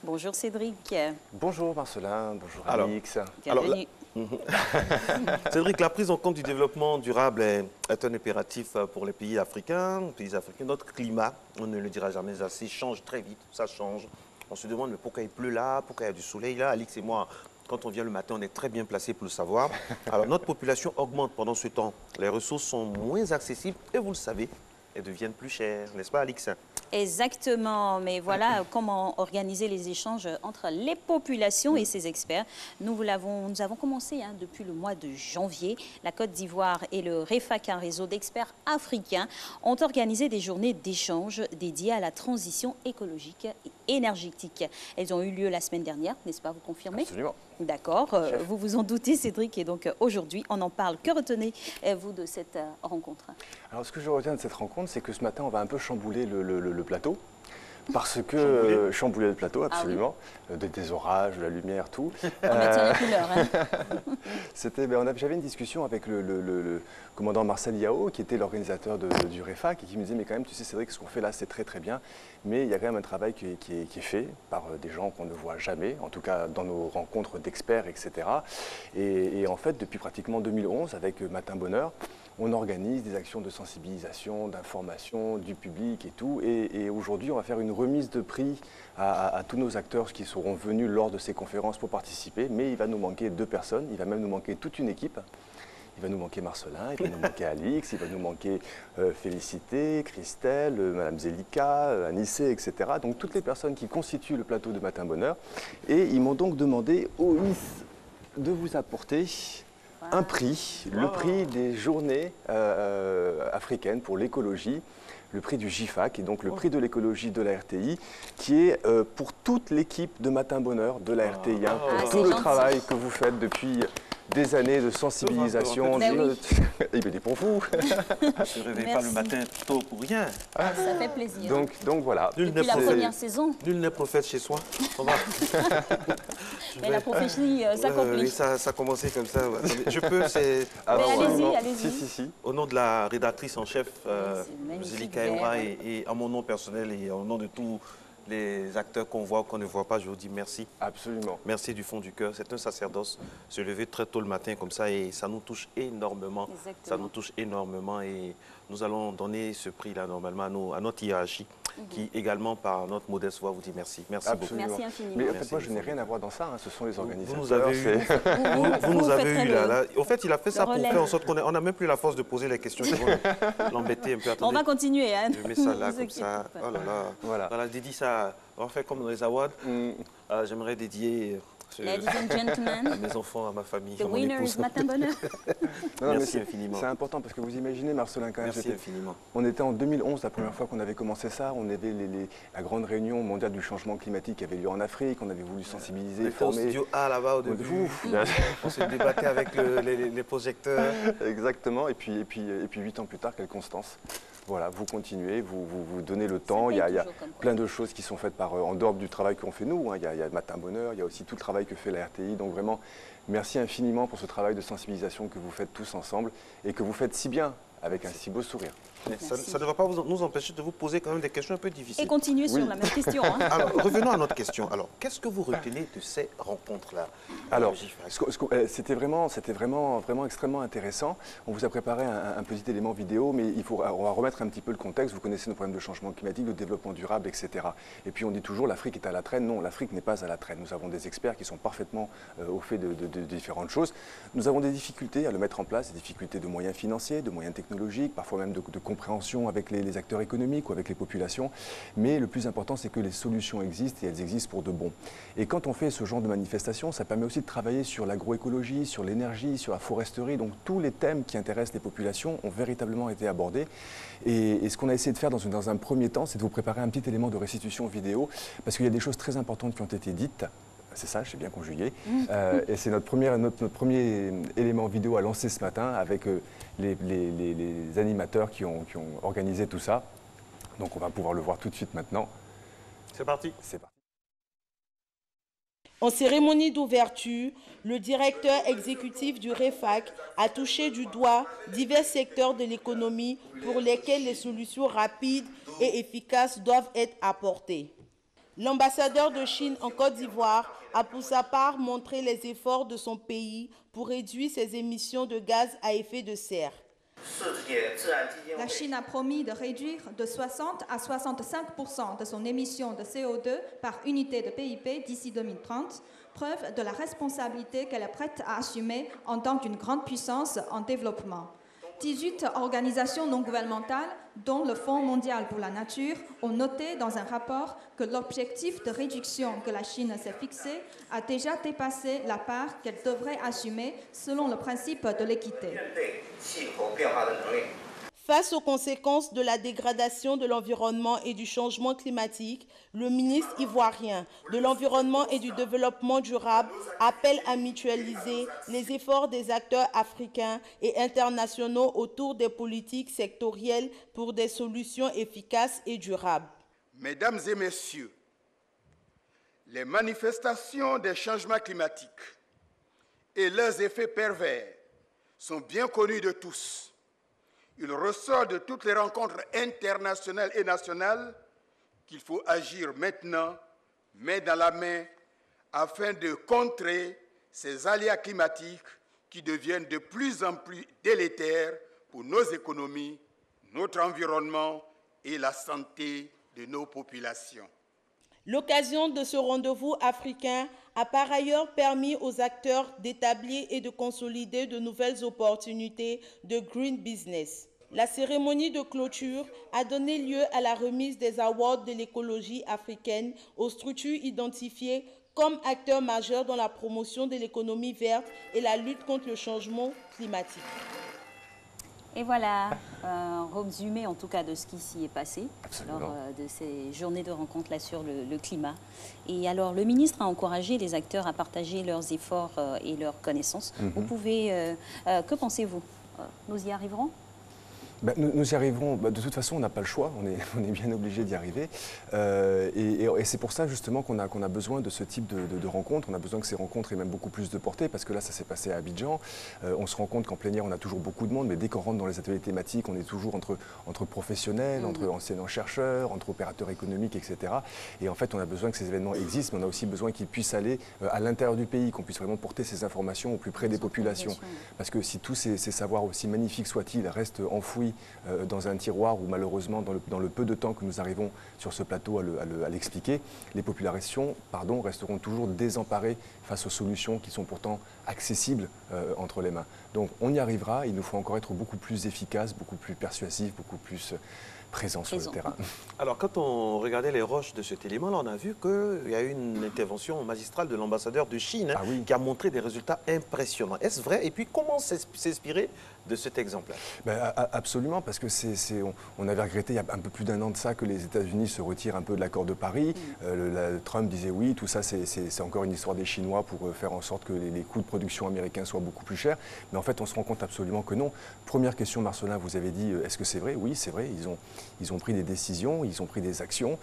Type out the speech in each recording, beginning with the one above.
Bonjour Cédric. Bonjour Marcelin, bonjour Alix. Bienvenue. Cédric, la prise en compte du développement durable est un impératif pour les pays africains. Notre climat, on ne le dira jamais assez, change très vite, ça change. On se demande mais pourquoi il pleut là, pourquoi il y a du soleil là. Alix et moi, quand on vient le matin, on est très bien placés pour le savoir. Alors notre population augmente pendant ce temps. Les ressources sont moins accessibles et vous le savez, elles deviennent plus chères, n'est-ce pas Alix? Exactement, mais voilà comment organiser les échanges entre les populations et ces experts. Nous avons commencé depuis le mois de janvier. La Côte d'Ivoire et le REFAC, un réseau d'experts africains, ont organisé des journées d'échange dédiées à la transition écologique et énergétique. Elles ont eu lieu la semaine dernière, n'est-ce pas, vous confirmez? Absolument. D'accord, vous vous en doutez Cédric, et donc aujourd'hui on en parle. Que retenez-vous de cette rencontre? Alors ce que je retiens de cette rencontre, c'est que ce matin on va un peu chambouler le plateau. Parce que chambouler le plateau, absolument, des orages, de la lumière, tout. On maintient les couleurs. J'avais une discussion avec le commandant Marcel Yao, qui était l'organisateur du REFAC, et qui me disait, mais quand même, tu sais Cédric, ce qu'on fait là, c'est très très bien, mais il y a quand même un travail qui est fait par des gens qu'on ne voit jamais, en tout cas dans nos rencontres d'experts, etc. Et en fait, depuis pratiquement 2011, avec Matin Bonheur, on organise des actions de sensibilisation, d'information du public et tout. Et aujourd'hui, on va faire une remise de prix à tous nos acteurs qui seront venus lors de ces conférences pour participer. Mais il va nous manquer 2 personnes, il va même nous manquer toute une équipe. Il va nous manquer Marcelin, il va nous manquer Alix, il va nous manquer Félicité, Christelle, Madame Zélika, Anissé, etc. Donc toutes les personnes qui constituent le plateau de Matin Bonheur. Et ils m'ont donc demandé, OIS, de vous apporter un prix, le prix des journées africaines pour l'écologie, le prix du GIFAC et donc le prix de l'écologie de la RTI qui est pour toute l'équipe de Matin Bonheur de la RTI, pour tout le travail que vous faites depuis des années de sensibilisation. Il est pour vous. Je ne me réveille pas le matin tôt pour rien. Ça fait plaisir. Donc voilà. Depuis la première saison. Nul n'est prophète chez soi. Mais la prophétie s'accomplit. Oui, ça a commencé comme ça. Je peux, c'est... Allez-y. Si. Au nom de la rédactrice en chef, Zélika Eura, et à mon nom personnel et au nom de tous les acteurs qu'on voit ou qu'on ne voit pas, je vous dis merci. Absolument. Merci du fond du cœur. C'est un sacerdoce. Se lever très tôt le matin comme ça et ça nous touche énormément. Exactement. Ça nous touche énormément et nous allons donner ce prix-là normalement à notre hiérarchie qui également par notre modeste voix vous dit merci. Merci beaucoup. Merci infiniment. Mais en fait, moi, je n'ai rien à voir dans ça. Ce sont les organisateurs. Vous nous avez eu là. Au fait, il a fait ça pour relais. faire en sorte qu'on n'a même plus la force de poser les questions qui vont l'embêter un peu. On va continuer. Je mets ça là comme ça. Oh là là. Voilà. Dédie ça. On va faire comme dans les awards. J'aimerais dédier Ladies and gentlemen, à mes enfants, à ma famille, the à mon winner épouse. is Matin Bonheur. Merci infiniment. C'est important parce que vous imaginez, Marcelin, quand même. Merci infiniment. On était en 2011, la première fois qu'on avait commencé ça. On avait la grande réunion mondiale du changement climatique qui avait lieu en Afrique. On avait voulu sensibiliser, former. Au studio A là-bas au début. On se débattait avec les projecteurs. Exactement. Et puis 8 ans plus tard, quelle constance. Voilà, vous continuez, vous donnez le temps. Il y a plein de choses qui sont faites en dehors du travail qu'on fait nous. Il y a Matin Bonheur, il y a aussi tout le travail que fait la RTI. Donc vraiment, merci infiniment pour ce travail de sensibilisation que vous faites tous ensemble et que vous faites si bien avec un si beau sourire. Ça ne va pas nous empêcher de vous poser quand même des questions un peu difficiles. Et continuer sur la même question. Alors, revenons à notre question. Alors, qu'est-ce que vous retenez de ces rencontres-là? Alors, c'était vraiment extrêmement intéressant. On vous a préparé un petit élément vidéo, mais on va remettre un petit peu le contexte. Vous connaissez nos problèmes de changement climatique, de développement durable, etc. Et puis on dit toujours l'Afrique est à la traîne. Non, l'Afrique n'est pas à la traîne. Nous avons des experts qui sont parfaitement au fait de différentes choses. Nous avons des difficultés à le mettre en place, des difficultés de moyens financiers, de moyens technologiques, parfois même de compréhension avec les acteurs économiques ou avec les populations. Mais le plus important, c'est que les solutions existent et elles existent pour de bon. Et quand on fait ce genre de manifestation, ça permet aussi de travailler sur l'agroécologie, sur l'énergie, sur la foresterie. Donc tous les thèmes qui intéressent les populations ont véritablement été abordés. Et ce qu'on a essayé de faire dans un premier temps, c'est de vous préparer un petit élément de restitution vidéo, parce qu'il y a des choses très importantes qui ont été dites. C'est ça, j'ai bien conjugué. Et c'est notre premier élément vidéo à lancer ce matin avec les animateurs qui ont organisé tout ça. Donc on va pouvoir le voir tout de suite maintenant. C'est parti. C'est parti. En cérémonie d'ouverture, le directeur exécutif du REFAC a touché du doigt divers secteurs de l'économie pour lesquels les solutions rapides et efficaces doivent être apportées. L'ambassadeur de Chine en Côte d'Ivoire a pour sa part montré les efforts de son pays pour réduire ses émissions de gaz à effet de serre. La Chine a promis de réduire de 60 à 65% de son émission de CO2 par unité de PIB d'ici 2030, preuve de la responsabilité qu'elle est prête à assumer en tant qu'une grande puissance en développement. 18 organisations non gouvernementales, dont le Fonds mondial pour la nature, ont noté dans un rapport que l'objectif de réduction que la Chine s'est fixé a déjà dépassé la part qu'elle devrait assumer selon le principe de l'équité. Face aux conséquences de la dégradation de l'environnement et du changement climatique, le ministre ivoirien de l'Environnement et du Développement durable appelle à mutualiser les efforts des acteurs africains et internationaux autour des politiques sectorielles pour des solutions efficaces et durables. Mesdames et messieurs, les manifestations des changements climatiques et leurs effets pervers sont bien connus de tous. Il ressort de toutes les rencontres internationales et nationales qu'il faut agir maintenant, main dans la main, afin de contrer ces aléas climatiques qui deviennent de plus en plus délétères pour nos économies, notre environnement et la santé de nos populations. L'occasion de ce rendez-vous africain a par ailleurs permis aux acteurs d'établir et de consolider de nouvelles opportunités de green business. La cérémonie de clôture a donné lieu à la remise des awards de l'écologie africaine aux structures identifiées comme acteurs majeurs dans la promotion de l'économie verte et la lutte contre le changement climatique. Et voilà un résumé en tout cas de ce qui s'y est passé lors de ces journées de rencontre là sur le climat. Et alors le ministre a encouragé les acteurs à partager leurs efforts et leurs connaissances. Vous pouvez, que pensez-vous? Nous y arriverons? Nous y arriverons. De toute façon, on n'a pas le choix. On est bien obligé d'y arriver. Et c'est pour ça justement qu'on a besoin de ce type de rencontres. On a besoin que ces rencontres aient même beaucoup plus de portée, parce que là, ça s'est passé à Abidjan. On se rend compte qu'en plénière, on a toujours beaucoup de monde, mais dès qu'on rentre dans les ateliers thématiques, on est toujours entre professionnels, entre enseignants-chercheurs, entre opérateurs économiques, etc. Et en fait, on a besoin que ces événements existent, mais on a aussi besoin qu'ils puissent aller à l'intérieur du pays, qu'on puisse vraiment porter ces informations au plus près des populations. Parce que si tous ces savoirs, aussi magnifiques soient-ils, restent enfouis dans un tiroir ou malheureusement dans le peu de temps que nous arrivons sur ce plateau à l'expliquer, les populations resteront toujours désemparées face aux solutions qui sont pourtant accessibles entre les mains. Donc on y arrivera, il nous faut encore être beaucoup plus efficace, beaucoup plus persuasif, beaucoup plus présent sur le terrain. Alors quand on regardait les roches de cet élément-là, on a vu qu'il y a eu une intervention magistrale de l'ambassadeur de Chine qui a montré des résultats impressionnants. Est-ce vrai? Et puis comment s'inspirer de cet exemple-là? Absolument, parce que on avait regretté il y a un peu plus d'un an de ça que les États-Unis se retirent un peu de l'accord de Paris. Trump disait oui, tout ça c'est encore une histoire des Chinois pour faire en sorte que les coûts de production américains soient beaucoup plus chers. Mais en fait, on se rend compte absolument que non. Première question, Marcelin, vous avez dit, est-ce que c'est vrai? Oui, c'est vrai, ils ont pris des décisions, ils ont pris des actions,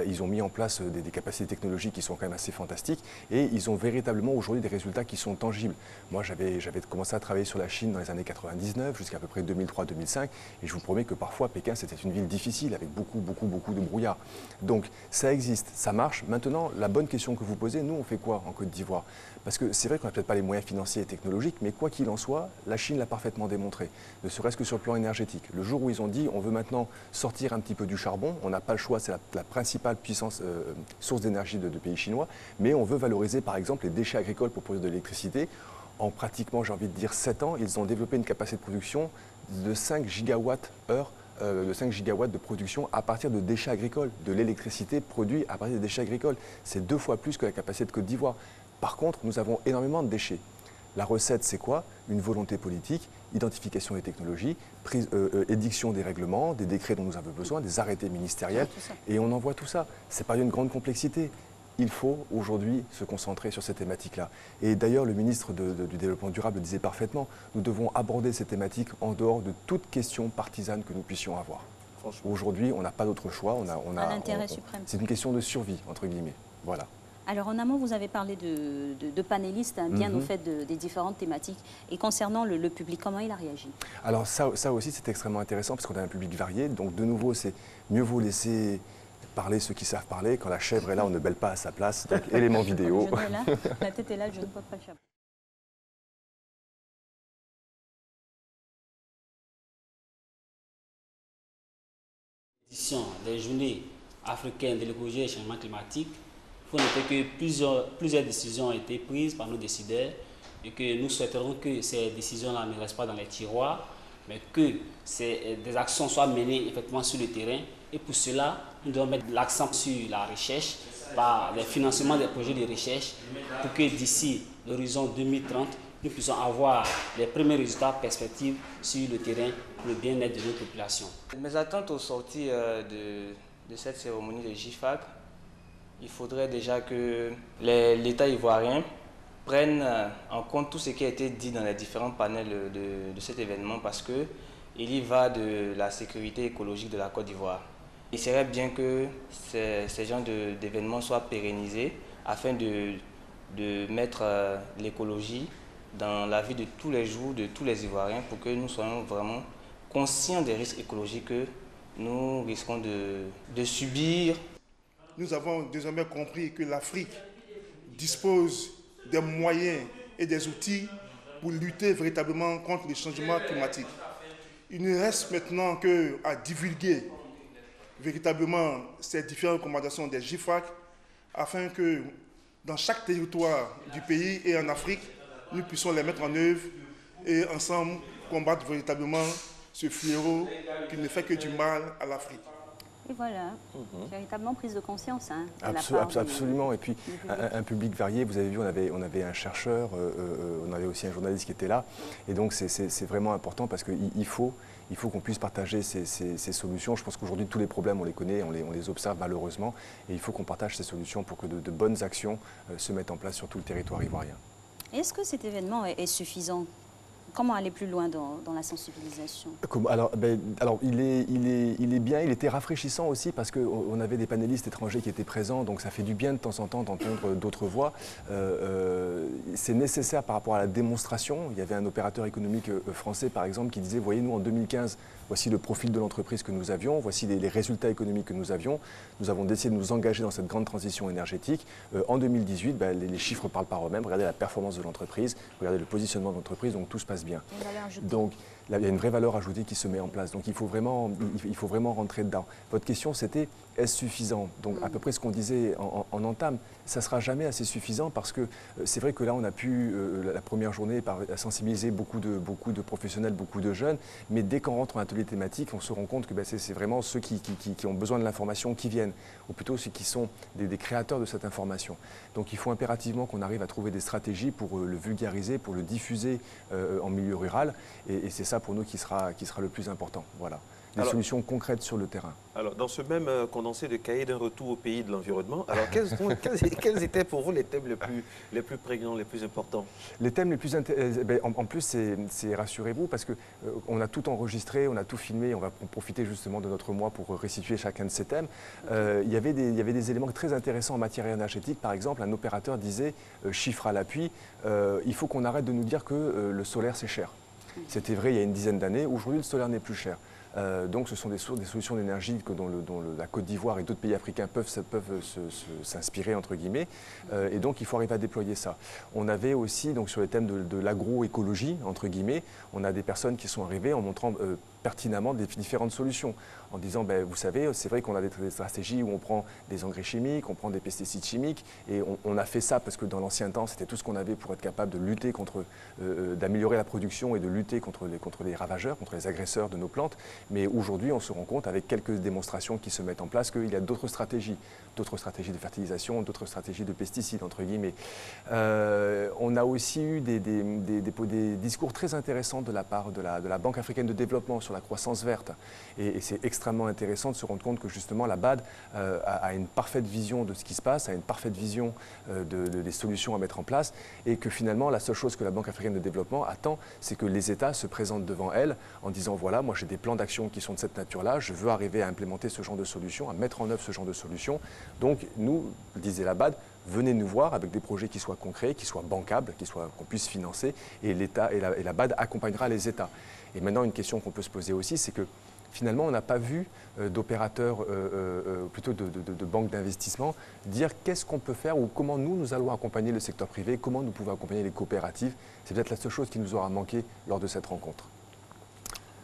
ils ont mis en place des capacités technologiques qui sont quand même assez fantastiques et ils ont véritablement aujourd'hui des résultats qui sont tangibles. Moi, j'avais commencé à travailler sur la Chine dans les années 90, jusqu'à peu près 2003-2005, et je vous promets que parfois Pékin c'était une ville difficile avec beaucoup de brouillard. Donc ça existe, ça marche. Maintenant, la bonne question que vous posez, nous on fait quoi en Côte d'Ivoire? Parce que c'est vrai qu'on n'a peut-être pas les moyens financiers et technologiques, mais quoi qu'il en soit, la Chine l'a parfaitement démontré, ne serait-ce que sur le plan énergétique. Le jour où ils ont dit on veut maintenant sortir un petit peu du charbon, on n'a pas le choix, c'est la principale source d'énergie de pays chinois, mais on veut valoriser par exemple les déchets agricoles pour produire de l'électricité. En pratiquement, j'ai envie de dire 7 ans, ils ont développé une capacité de production de 5 gigawatts-heure, de 5 gigawatts de production à partir de déchets agricoles, de l'électricité produite à partir des déchets agricoles. C'est 2 fois plus que la capacité de Côte d'Ivoire. Par contre, nous avons énormément de déchets. La recette, c'est quoi? Une volonté politique, identification des technologies, édiction des règlements, des décrets dont nous avons besoin, des arrêtés ministériels, et on envoie tout ça. C'est pas d'une grande complexité. Il faut aujourd'hui se concentrer sur ces thématiques-là. Et d'ailleurs, le ministre du Développement durable le disait parfaitement, nous devons aborder ces thématiques en dehors de toute question partisane que nous puissions avoir. Aujourd'hui, on n'a pas d'autre choix. L'intérêt suprême. C'est une question de survie, entre guillemets. Voilà. Alors en amont, vous avez parlé de panélistes bien au fait des différentes thématiques. Et concernant le public, comment il a réagi? Alors ça aussi, c'est extrêmement intéressant parce qu'on a un public varié. Donc de nouveau, c'est mieux vaut laisser parler ceux qui savent parler. Quand la chèvre est là, on ne bêle pas à sa place. Donc, élément vidéo. Le genou est là, la tête est là, je ne peux pas le chapeau. Des journées africaines de l'écologie et du changement climatique, il faut noter que plusieurs décisions ont été prises par nos décideurs et que nous souhaiterons que ces décisions-là ne restent pas dans les tiroirs, mais que des actions soient menées effectivement sur le terrain. Et pour cela, nous devons mettre l'accent sur la recherche, par le financement des projets de recherche, pour que d'ici l'horizon 2030, nous puissions avoir les premiers résultats perspectives sur le terrain pour le bien-être de nos populations. Mes attentes au sortir de cette cérémonie de GIFAC, il faudrait déjà que l'État ivoirien prenne en compte tout ce qui a été dit dans les différents panels de cet événement, parce qu'il y va de la sécurité écologique de la Côte d'Ivoire. Il serait bien que ces genres d'événements soient pérennisés afin de mettre l'écologie dans la vie de tous les jours de tous les Ivoiriens, pour que nous soyons vraiment conscients des risques écologiques que nous risquons de subir. Nous avons désormais compris que l'Afrique dispose des moyens et des outils pour lutter véritablement contre le changement climatique. Il ne reste maintenant qu'à divulguer véritablement ces différentes recommandations des GIFAC afin que dans chaque territoire du pays et en Afrique, nous puissions les mettre en œuvre et ensemble combattre véritablement ce fléau qui ne fait que du mal à l'Afrique. Et voilà, véritablement prise de conscience. Hein, absolument. Et puis un public varié, vous avez vu, on avait un chercheur, on avait aussi un journaliste qui était là. Et donc c'est vraiment important parce qu'il faut qu'on puisse partager ces solutions. Je pense qu'aujourd'hui, tous les problèmes, on les connaît, on les observe malheureusement. Et il faut qu'on partage ces solutions pour que de bonnes actions se mettent en place sur tout le territoire ivoirien. Est-ce que cet événement est suffisant ? Comment aller plus loin dans la sensibilisation? Alors, il est bien, il était rafraîchissant aussi parce qu'on avait des panélistes étrangers qui étaient présents, donc ça fait du bien de temps en temps d'entendre d'autres voix. C'est nécessaire par rapport à la démonstration. Il y avait un opérateur économique français, par exemple, qui disait, voyez, nous en 2015, voici le profil de l'entreprise que nous avions, voici les résultats économiques que nous avions. Nous avons décidé de nous engager dans cette grande transition énergétique. En 2018, les chiffres parlent par eux-mêmes. Regardez la performance de l'entreprise, regardez le positionnement de l'entreprise, donc tout se passe bien. Donc là, il y a une vraie valeur ajoutée qui se met en place. Donc il faut vraiment rentrer dedans. Votre question, c'était, est-ce suffisant? Donc à peu près ce qu'on disait en entame, ça ne sera jamais assez suffisant parce que c'est vrai que là, on a pu, la première journée, sensibiliser beaucoup de professionnels, beaucoup de jeunes, mais dès qu'on rentre en atelier thématique, on se rend compte que c'est vraiment ceux qui ont besoin de l'information qui viennent, ou plutôt ceux qui sont des créateurs de cette information. Donc il faut impérativement qu'on arrive à trouver des stratégies pour le vulgariser, pour le diffuser en milieu rural, et c'est ça pour nous qui sera le plus important. Voilà. Des solutions concrètes sur le terrain. Alors, dans ce même condensé de cahier d'un retour au pays de l'environnement, alors quels étaient pour vous les thèmes les plus prégnants, les plus importants? Les thèmes les plus en plus, c'est rassurez-vous, parce qu'on a tout enregistré, on a tout filmé, on va profiter justement de notre mois pour restituer chacun de ces thèmes. Il y avait des éléments très intéressants en matière énergétique. Par exemple, un opérateur disait, chiffre à l'appui, il faut qu'on arrête de nous dire que le solaire c'est cher. C'était vrai il y a une dizaine d'années, aujourd'hui le solaire n'est plus cher. Donc ce sont des solutions d'énergie dont la Côte d'Ivoire et d'autres pays africains peuvent s'inspirer, entre guillemets, et donc il faut arriver à déployer ça. On avait aussi, donc, sur les thèmes de l'agroécologie, entre guillemets, on a des personnes qui sont arrivées en montrant pertinemment des différentes solutions, en disant, vous savez, c'est vrai qu'on a des stratégies où on prend des engrais chimiques, on prend des pesticides chimiques, et on a fait ça parce que dans l'ancien temps, c'était tout ce qu'on avait pour être capable de lutter d'améliorer la production et de lutter contre les ravageurs, contre les agresseurs de nos plantes. Mais aujourd'hui, on se rend compte, avec quelques démonstrations qui se mettent en place, qu'il y a d'autres stratégies de fertilisation, d'autres stratégies de pesticides, entre guillemets. On a aussi eu des discours très intéressants de la part de la Banque africaine de développement sur la croissance verte. Et c'est extrêmement intéressant de se rendre compte que justement la BAD a une parfaite vision de ce qui se passe, a une parfaite vision des solutions à mettre en place, et que finalement la seule chose que la Banque africaine de développement attend, c'est que les États se présentent devant elle en disant, voilà, moi j'ai des plans d'action qui sont de cette nature-là, je veux arriver à implémenter ce genre de solutions, à mettre en œuvre ce genre de solutions. Donc nous, disait la BAD, venez nous voir avec des projets qui soient concrets, qui soient bancables, qu'on puisse financer, et l'État et la BAD accompagnera les États. Et maintenant, une question qu'on peut se poser aussi, c'est que finalement, on n'a pas vu d'opérateurs, plutôt de banques d'investissement, dire qu'est-ce qu'on peut faire ou comment nous allons accompagner le secteur privé, comment nous pouvons accompagner les coopératives. C'est peut-être la seule chose qui nous aura manqué lors de cette rencontre.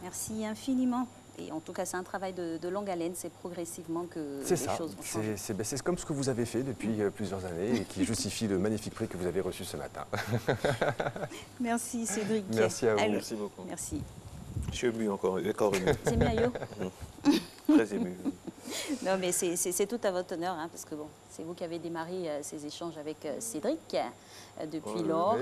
Merci infiniment. Et en tout cas, c'est un travail de longue haleine, c'est progressivement que les choses vont changer. C'est comme ce que vous avez fait depuis plusieurs années et qui justifie le magnifique prix que vous avez reçu ce matin. Merci Cédric. Merci à vous. Alors, merci beaucoup. Merci. Je suis ému encore ému. C'est mieux, Ayo. Très ému. Non, mais c'est tout à votre honneur, hein, parce que bon, c'est vous qui avez démarré ces échanges avec Cédric depuis lors,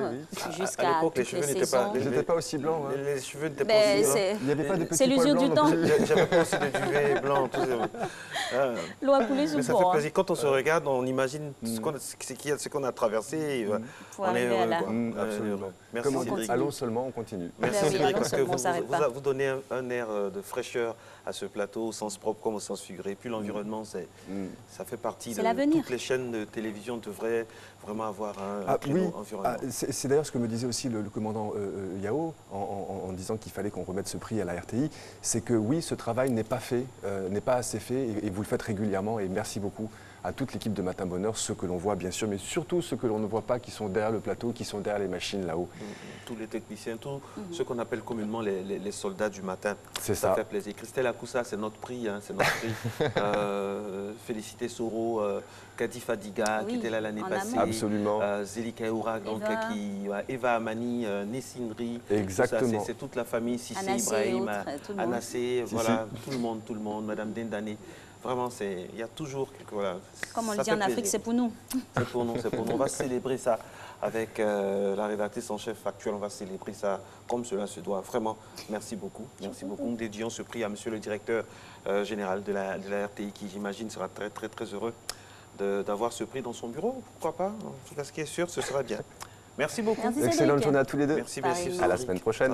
jusqu'à toutes les saisons. Ils n'étaient pas aussi blancs. Hein. Les cheveux n'étaient pas aussi blancs. Il n'y avait pas de petits c'est l'usure du temps. J'avais pas aussi de duvet blanc. L'eau a coulé sous le ça fait plaisir. Quand on se regarde, on imagine ce qu'on a traversé. Faut arriver à là. Absolument. Merci Comment Cédric. Allons seulement, on continue. Merci Oui, Cédric, parce que vous vous donnez un air de fraîcheur à ce plateau, au sens propre comme au sens figuré. Puis l'environnement, ça fait partie de toutes les chaînes de télévision devraient vraiment avoir un créneau environnement. C'est d'ailleurs ce que me disait aussi le commandant Yao en disant qu'il fallait qu'on remette ce prix à la RTI. C'est que oui, ce travail n'est pas fait, n'est pas assez fait et vous le faites régulièrement et merci beaucoup à toute l'équipe de Matin Bonheur, ceux que l'on voit bien sûr, mais surtout ceux que l'on ne voit pas, qui sont derrière le plateau, qui sont derrière les machines là-haut. Tous les techniciens, tous ceux qu'on appelle communément les soldats du matin. C'est ça. Ça fait plaisir. Christelle Akoussa, c'est notre prix. Hein, c'est notre prix. Félicité Soro, Kadi Fadiga, qui était là l'année passée. Absolument. Zélie Kaoura, Eva Amani, Nessindri. Exactement. C'est toute la famille, Sissé Ibrahim, Anassé, voilà, tout le monde, Madame Dendane. Vraiment, il y a toujours quelque chose. Comme on le dit en Afrique, c'est pour nous. C'est pour nous, c'est pour nous. On va célébrer ça avec la rédactrice en chef actuelle. On va célébrer ça comme cela se doit. Vraiment, merci beaucoup. Merci beaucoup. Nous dédions ce prix à monsieur le directeur général de la RTI qui, j'imagine, sera très, très, très heureux d'avoir ce prix dans son bureau. Pourquoi pas? En tout cas, ce qui est sûr, ce sera bien. Merci beaucoup. Merci, excellente journée à tous les deux. Merci, merci. À la semaine prochaine.